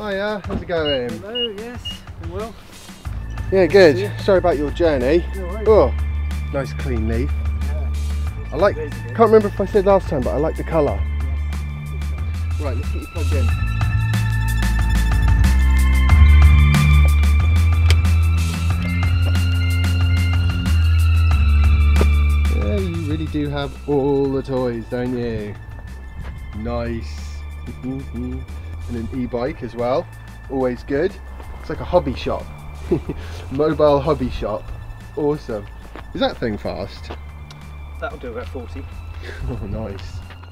Hiya, how's it going? Hello, yes, doing well. Yeah, good. Sorry about your journey. Right. Oh, nice clean leaf. I like, can't remember if I said last time, but I like the colour. Right, let's get you plugged in. Yeah, you really do have all the toys, don't you? Nice. And an e-bike as well, always good. It's like a hobby shop. Mobile hobby shop. Awesome. Is that thing fast? That'll do about 40. Oh, nice.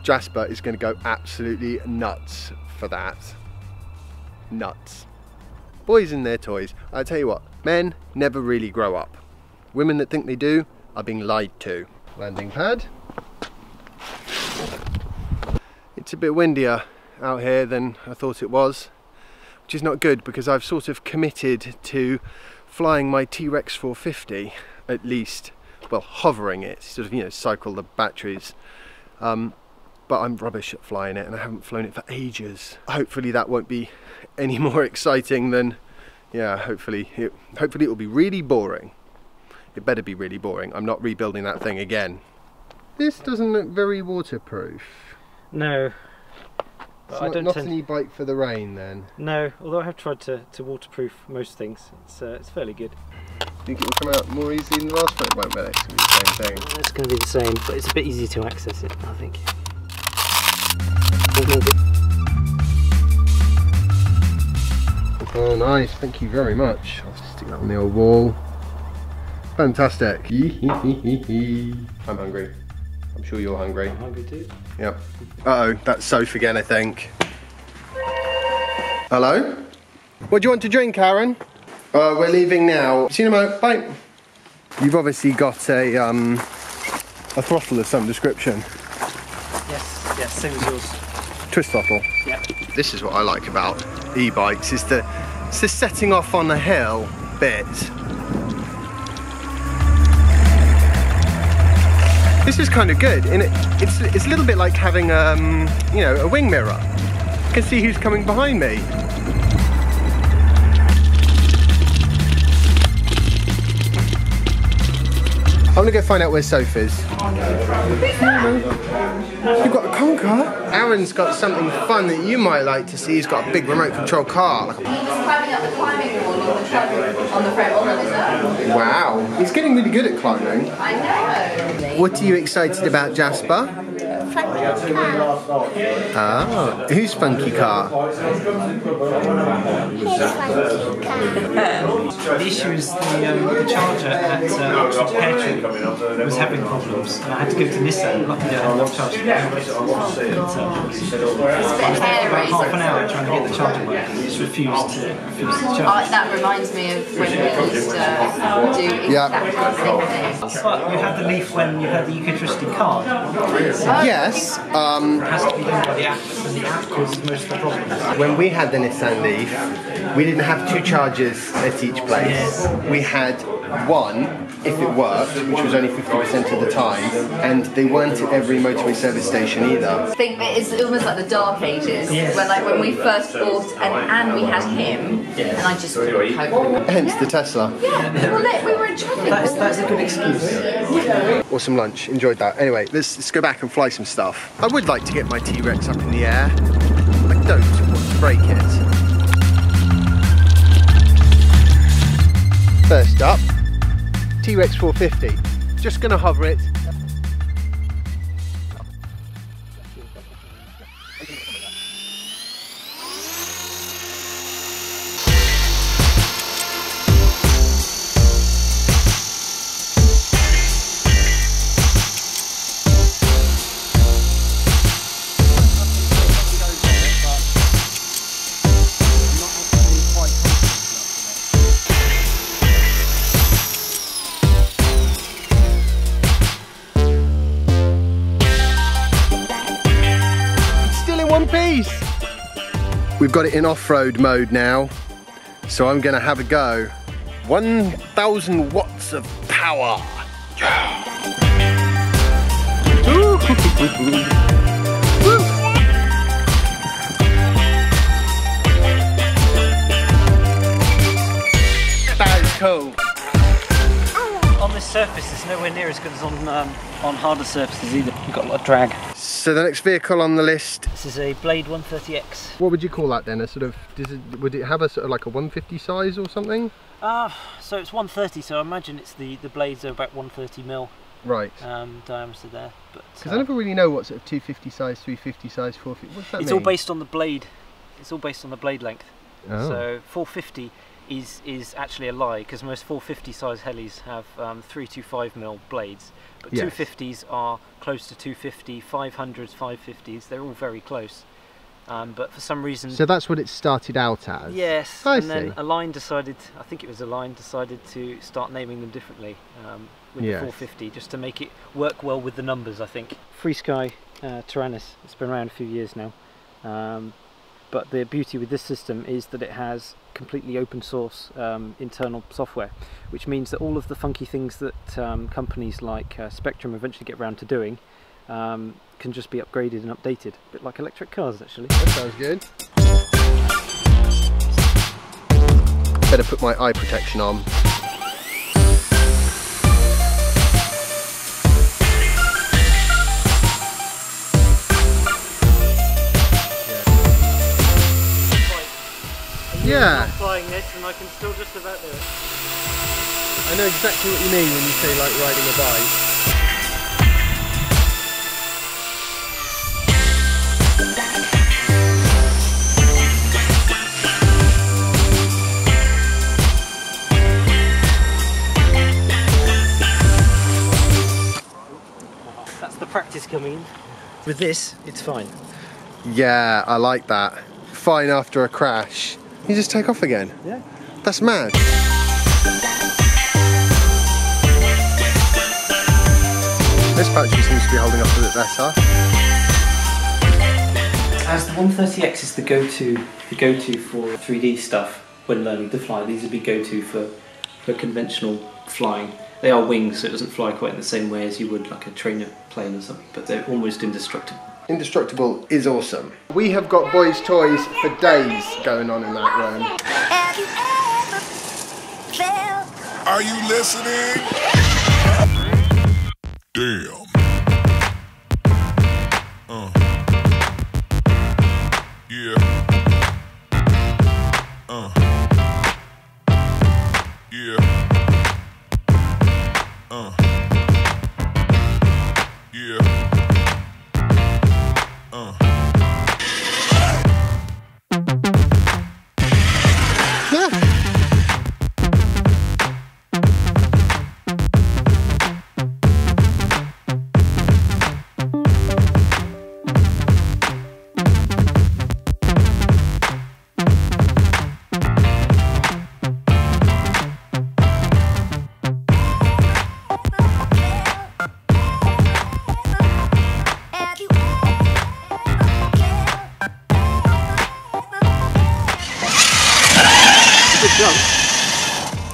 Jasper is going to go absolutely nuts for that. Nuts. Boys and their toys. I tell you what, men never really grow up. Women that think they do are being lied to. Landing pad. It's a bit windier out here than I thought it was, which is not good because I've sort of committed to flying my T-Rex 450 at least, well, hovering it, sort of, you know, cycle the batteries, but I'm rubbish at flying it and I haven't flown it for ages. Hopefully that won't be any more exciting than, yeah, hopefully it will be really boring. It better be really boring. I'm not rebuilding that thing again. This doesn't look very waterproof. No. It's not an e-bike for the rain then? No, although I have tried to waterproof most things. It's fairly good. Do you think it will come out more easily than the last one? It won't, but it's going to be the same thing. It's going to be the same, but it's a bit easier to access it, I think. Oh, nice. Thank you very much. I'll stick that on the old wall. Fantastic. I'm hungry. I'm sure you're hungry. I'm hungry too. Yep. Uh-oh, that's Soph again, I think. Hello? What do you want to drink, Aaron? We're leaving now. See you in a moment. Bye. You've obviously got a throttle of some description. Yes, same as yours. Twist throttle. Yeah. This is what I like about e-bikes, is the setting off on a hill bit. This is kind of good, and it's a little bit like having you know, a wing mirror. You can see who's coming behind me. I'm gonna go find out where Soph is. You've got a Conker. Aaron's got something fun that you might like to see. He's got a big remote control car. He's climbing up the climbing wall on the front on the reserve. Wow, he's getting really good at climbing. I know. What are you excited about, Jasper? Funky car. Ah, whose funky car? His funky car. The issue is the charger at Oxford Petrol was having problems, and I had to go to Nissan. Luckily, I had no charger. It's a bit hairy. About half an hour trying to get the charger working. It just refused to charge. That reminds me of when we used to do exactly the same thing. But you had the Leaf when you had the electricity card. Yes. It has to be done by the app, and the app causes most of the problems. When we had the Nissan Leaf, we didn't have two chargers at each place. Yes. We had one, if it worked, which was only 50% of the time, and they weren't at every motorway service station either. I think it's almost like the dark ages, Yes. where like when we first bought and we had him, and I just couldn't cope. Hence the Tesla. Yeah, well, look, we were in traffic. That's a good excuse. Awesome lunch, enjoyed that. Anyway, let's go back and fly some stuff. I would like to get my T-Rex up in the air. I don't want to break it. First up, T-Rex 450. Just gonna hover it. We've got it in off-road mode now, so I'm gonna have a go. 1,000 watts of power. Yeah. surface is nowhere near as good as on harder surfaces either. You've got a lot of drag. So the next vehicle on the list. This is a Blade 130X. What would you call that then? A sort of, would it have a sort of like a 150 size or something? So it's 130, so I imagine it's the blades are about 130mm. Right. Diameter there. Because I never really know what sort of 250 size, 350 size, 450. What's that mean? It's all based on the blade. It's all based on the blade length. Oh. So 450 is actually a lie, because most 450 size helis have 325mm blades, but yes. 250s are close to 250, 500s, 550s. They're all very close. But for some reason... So that's what it started out as? Yes, I and see. then Align decided, I think it was Align, decided to start naming them differently with yes. the 450, just to make it work well with the numbers, I think. Free Sky Tyrannus, it's been around a few years now, but the beauty with this system is that it has completely open source internal software, which means that all of the funky things that companies like Spectrum eventually get around to doing can just be upgraded and updated, a bit like electric cars actually. That sounds good. Better put my eye protection on. Yeah. I'm flying this and I can still just about do it. I know exactly what you mean when you say like riding a bike. That's the practice coming in. With this, it's fine. Yeah, I like that. Fine after a crash. You just take off again. Yeah. That's mad. This battery seems to be holding up a bit better. As the 130X is the go-to for 3D stuff when learning to fly, these would be go-to for conventional flying. They are wings, so it doesn't fly quite in the same way as you would like a trainer plane or something, but they're almost indestructible. Indestructible is awesome. We have got boys' toys for days going on in that room. Are you listening? Damn. Yeah. Yeah. Yeah.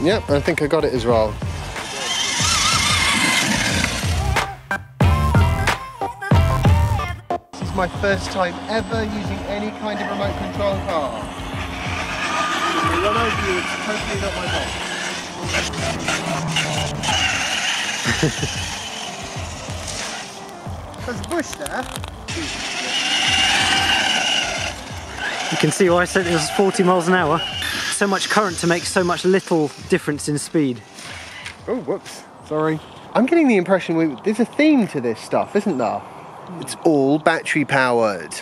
Yep, I think I got it as well. This is my first time ever using any kind of remote control car. To be honest with you, it's totally not my fault. There's a bush there. You can see why I said it was 40 miles an hour. So much current to make so much little difference in speed. Oh, whoops, sorry. I'm getting the impression there's a theme to this stuff, isn't there? It's all battery powered.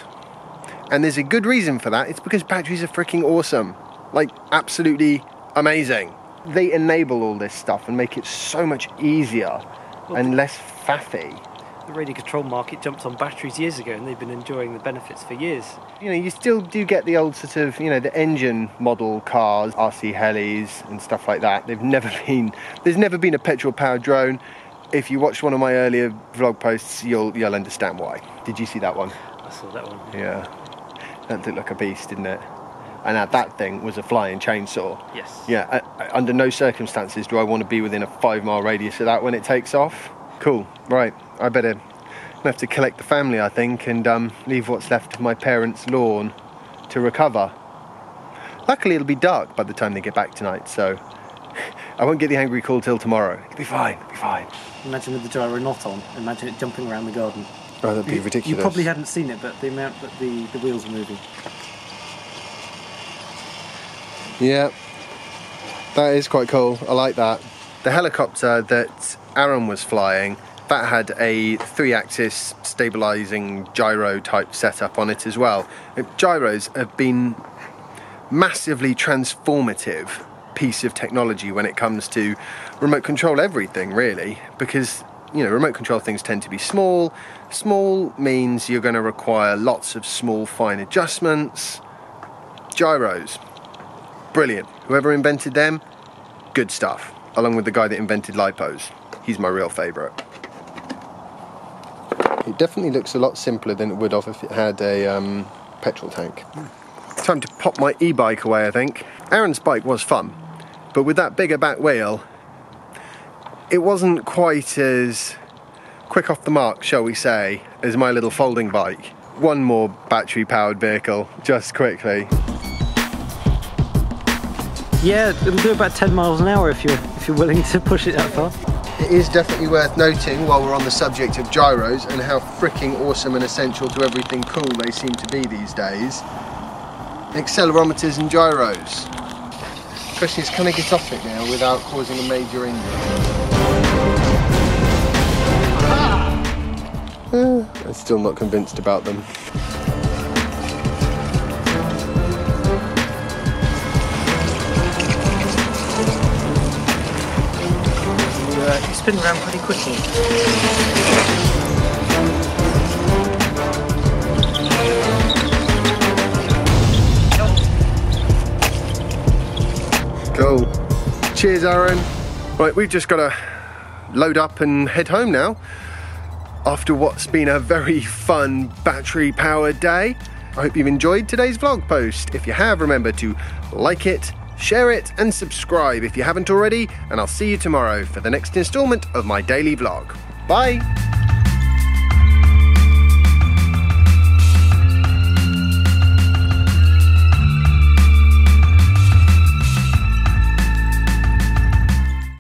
And there's a good reason for that. It's because batteries are freaking awesome. Like, absolutely amazing. They enable all this stuff and make it so much easier and less faffy. The radio control market jumped on batteries years ago and they've been enjoying the benefits for years. You know, you still do get the old sort of, you know, the engine model cars, RC helis and stuff like that. There's never been a petrol powered drone. If you watch one of my earlier vlog posts, you'll understand why. Did you see that one? I saw that one. Yeah. That looked like a beast, didn't it? And that thing was a flying chainsaw. Yes. Yeah, under no circumstances do I want to be within a 5-mile radius of that when it takes off. Cool, right, I better have to collect the family, I think, and leave what's left of my parents' lawn to recover. Luckily it'll be dark by the time they get back tonight, so I won't get the angry call till tomorrow. It'll be fine, it'll be fine. Imagine with the gyro not on, imagine it jumping around the garden. Oh, that'd be ridiculous. You probably hadn't seen it, but the amount that the wheels are moving. Yeah, that is quite cool. I like that. The helicopter that Aaron was flying, that had a 3-axis stabilising gyro type setup on it as well. Gyros have been massively transformative piece of technology when it comes to remote control everything, really, because you know, remote control things tend to be small. Small means you're going to require lots of small fine adjustments. Gyros, brilliant. Whoever invented them, good stuff. Along with the guy that invented lipos. He's my real favourite. It definitely looks a lot simpler than it would have if it had a petrol tank. Time to pop my e-bike away, I think. Aaron's bike was fun, but with that bigger back wheel, it wasn't quite as quick off the mark, shall we say, as my little folding bike. One more battery-powered vehicle, just quickly. Yeah, it'll do about 10 miles an hour if you're willing to push it that far. It is definitely worth noting, while we're on the subject of gyros and how freaking awesome and essential to everything cool they seem to be these days, accelerometers and gyros. The question is, can I get off it now without causing a major injury? I'm still not convinced about them. You spin around pretty quickly. Cool. Cheers, Aaron. Right, we've just got to load up and head home now. After what's been a very fun battery-powered day. I hope you've enjoyed today's vlog post. If you have, remember to like it, share it, and subscribe if you haven't already, and I'll see you tomorrow for the next instalment of my daily vlog. Bye!